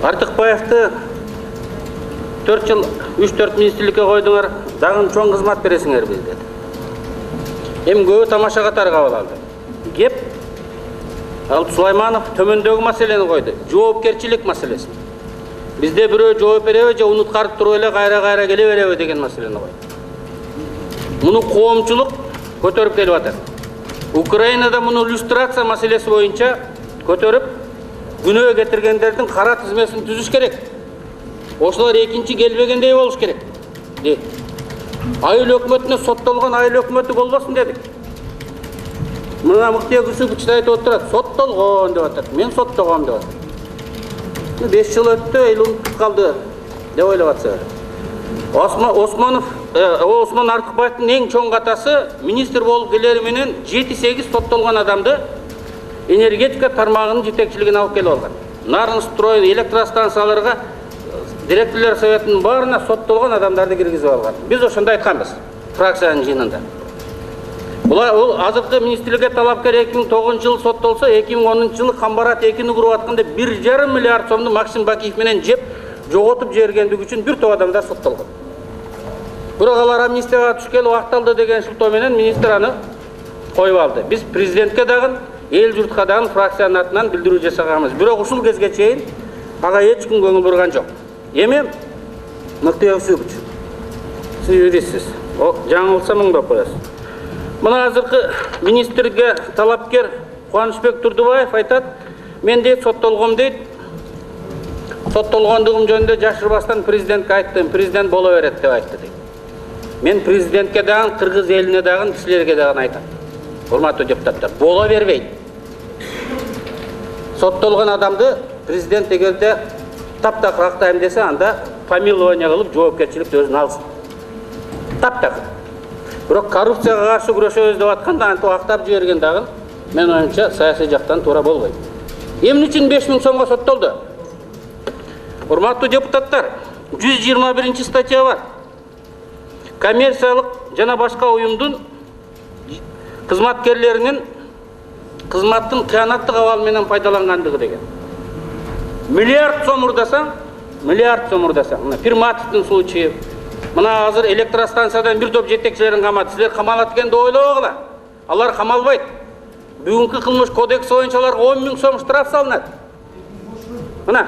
Артықбаевты 4 жыл 3-4 министрлікке қойдыңар, дағын чоң қызмат бересіңер бізде. Эми көбі тамаша қатар қабыл алды. Кеп, ал Сулайманов төмендегі мәселені қойды, жоопкерчилик мәселесін. Бізде біреу жооп беребі, же унуткарып туруп эле кайра келе береби деген мәселени қойды. Муну коомчулук көтөрүп келип атат. Украинада муну иллюстрация мәселесі боюнча көтөрүп, күнөө кетиргендердин кара тизмесин түзүш керек. Ошолар экинчи келбегендей болуш керек. Айыл өкмөтүнө соттолгон айыл өкмөтү болбосун дедик. Мына мыкты күчтүү айтып отурат, соттолгон деп атат. Мен соттогом деп атат. 5 жыл өттү, эл унутуп калды деп ойлоп атса. Осмон Артыкбаевдин эң чоң катасы министр болуп келери менен 7-8 соттолгон адамды энергетика тармагынын жетекчилигине алып келип алган. Нарынстрой электростанцияларга директорлар советінің барына соттолған адамдарды киргизип алган. Біз ошондой айтканбыз фракциянын жыйынында. Ол азыркы министрликке талапкер 2009 жылы соттолсо, 2010 жылы Камбарат 2-ни куруп атканда 1,5 миллиард сомду Максим Бакиев менен жеп, жоготуп жибергендиги үчүн бир топ адамдар соттолгон. Бирок алар амнистияга түшкеле убакталды деген шылтоо менен министр аны коюп алды. Биз президентке дагы, эл журтка дагы фракциянын атынан билдирүү жасаганбыз. Бирок ушул кезге чейин ага эч ким көңүл бурган жок. Эми мыкты өксүгүч. Сиз юристсиз. Жаңылса мыңдап коесуз. Мына азыркы министрге талапкер Кубанычбек Турдубаев айтат, мен дейт соттолгом дейт. Соттолгондугум жөнүндө жашырбастан президентке айттым, президент боло берет деп айтты дейт. Мен президентке дагы, кыргыз элине дагы, силерге дагы айтам. Урматтуу депутаттар, боло бербейт. Соттолгон адамды президент эгерде таптакыр актайм десе, анда помилование кылып жоопкерчиликти өзүнө алсын. Таптакыр. Бирок коррупцияга каршы күрөшөбүз деп атканда антип актап жиберген дагы мен оюмча саясий жактан туура болбойт. Эмне үчүн 5000 сомго соттолду? Урматтуу депутаттар, 121 статья бар. Коммерциялык жана башка уюмдун кызматкерлеринин кызматтын кыянаттык абал менен пайдалангандыгы деген. Миллиард сом урдасаң, мына Пирматовдун случайы, мына азыр электростанциядан бир топ жетекчилерин камады. Силер камалат экен деп ойлобогула. Алар камалбайт. Бүгүнкү кылмыш кодекси боюнча аларга 10 000 сом штраф салынат. Мына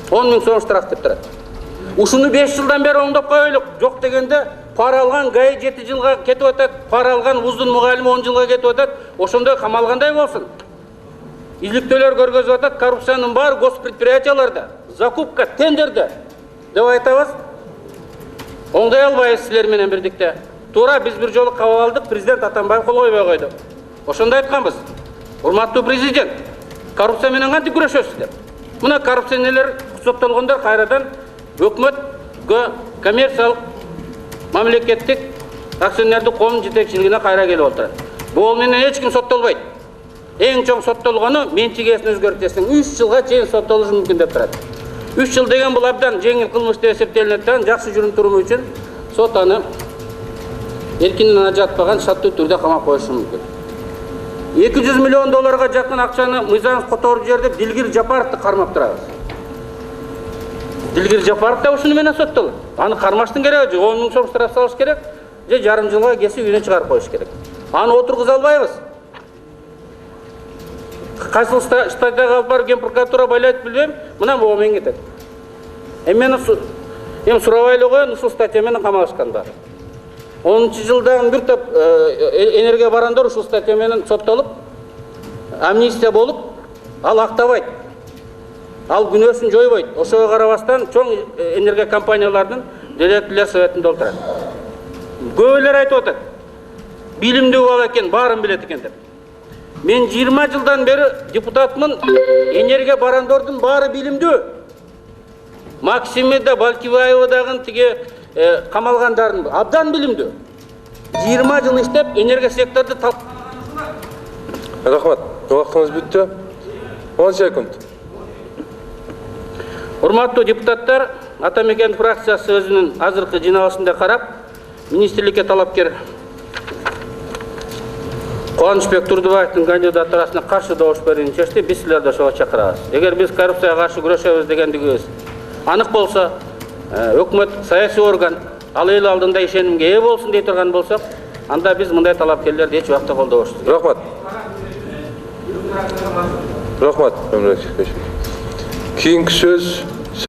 10 000 сом штраф деп турат. Ушуну 5 жылдан бери оңдоп коелук. Жок дегенде пара алган ГАИ 7 жылга кетип атат, пара алган вуздун мугалими 10 жылга кетип атат. Ошондой камалгандай болсун. Изилтөөлөр көргөзүп атат, коррупциянын баары госпредприятияларда, закупка, тендерде деп айтабыз. Оңдой албайбыз силер менен бирдикте. Туура биз бир жолу кабыл алдык, президент Атамбаев кол койбой койду. Ошондой айтканбыз. Урматтуу президент, коррупция менен кантип күрөшөсүздөр? Мына коррупционерлер соттолгондор кайрадан өкмөткө, коммерциялык мамлекеттик акционердик коомдун жетекчилигине кайра келип отурат. Бул менен эч ким соттолбойт. Эң чоң соттолгону менчик ээсин өзгөртөсүң 3 жылга чейин соттолушу мүмкүн деп турат. 3 жыл деген бул абдан жеңил кылмыш деп эсептелинет да, жакшы жүрүм туруму үчүн сот аны эркинен ажыратпаган шарттуу түрдө камап коюшу мүмкүн. 200 миллион долларга жакын акчаны мыйзамсыз которуп жиберди, Дилгир Жапаровду кармап турабыз. Дилгир Жапаров да ушуну менен соттолот. Аны кармаштын кереги жок, 10 000 сом штраф салыш керек, же жарым жылга кесип үйүнө чыгарып коюш керек. Аны отургуза албайбыз. Кайсыл штаттагы алып барып Генпрокуратура байлайт билбейм, мына могу менен кетет. Мени сурабай эле коеюн, ушул статья менен камалышкан баары. 10-жылдагы бир топ энергия барандар ушул статья менен соттолуп, амнистия болуп, ал актабайт. Ал күнөөсүн жойбойт. Ошого карабастан чоң энергия компаниялардын директорлор советинде отурат. Көбөлөр айтып атат. Билимдүү бала экен, баарын билет экен деп. Мен 20 жылдан бери депутатмын, энергия барандордун баары билимдүү. Максимида, Балкибаева дагы тиги камалгандардын абдан билимдүү. 20 жыл иштеп, энергия секторду Рахмат. Убактыңыз бүттү. 10 секунд. Урматтуу депутаттар, Атамекен фракциясы өзүнүн азыркы жиналышында карап, министрликке талапкер Кубанычбек Турдубаевдин кандидатурасына каршы добуш берүүнү чечти, биз силерди ошого чакырабыз. Эгер биз коррупцияга каршы күрөшөбүз дегендигибиз анык болсо, өкмөт саясий орган ал эл алдында ишенимге ээ болсун дей турган болсок, анда биз мындай талапкерлерди эч убакта колдобушпуз. Рахмат. Рахмат, мемлекет. Кийинки сөз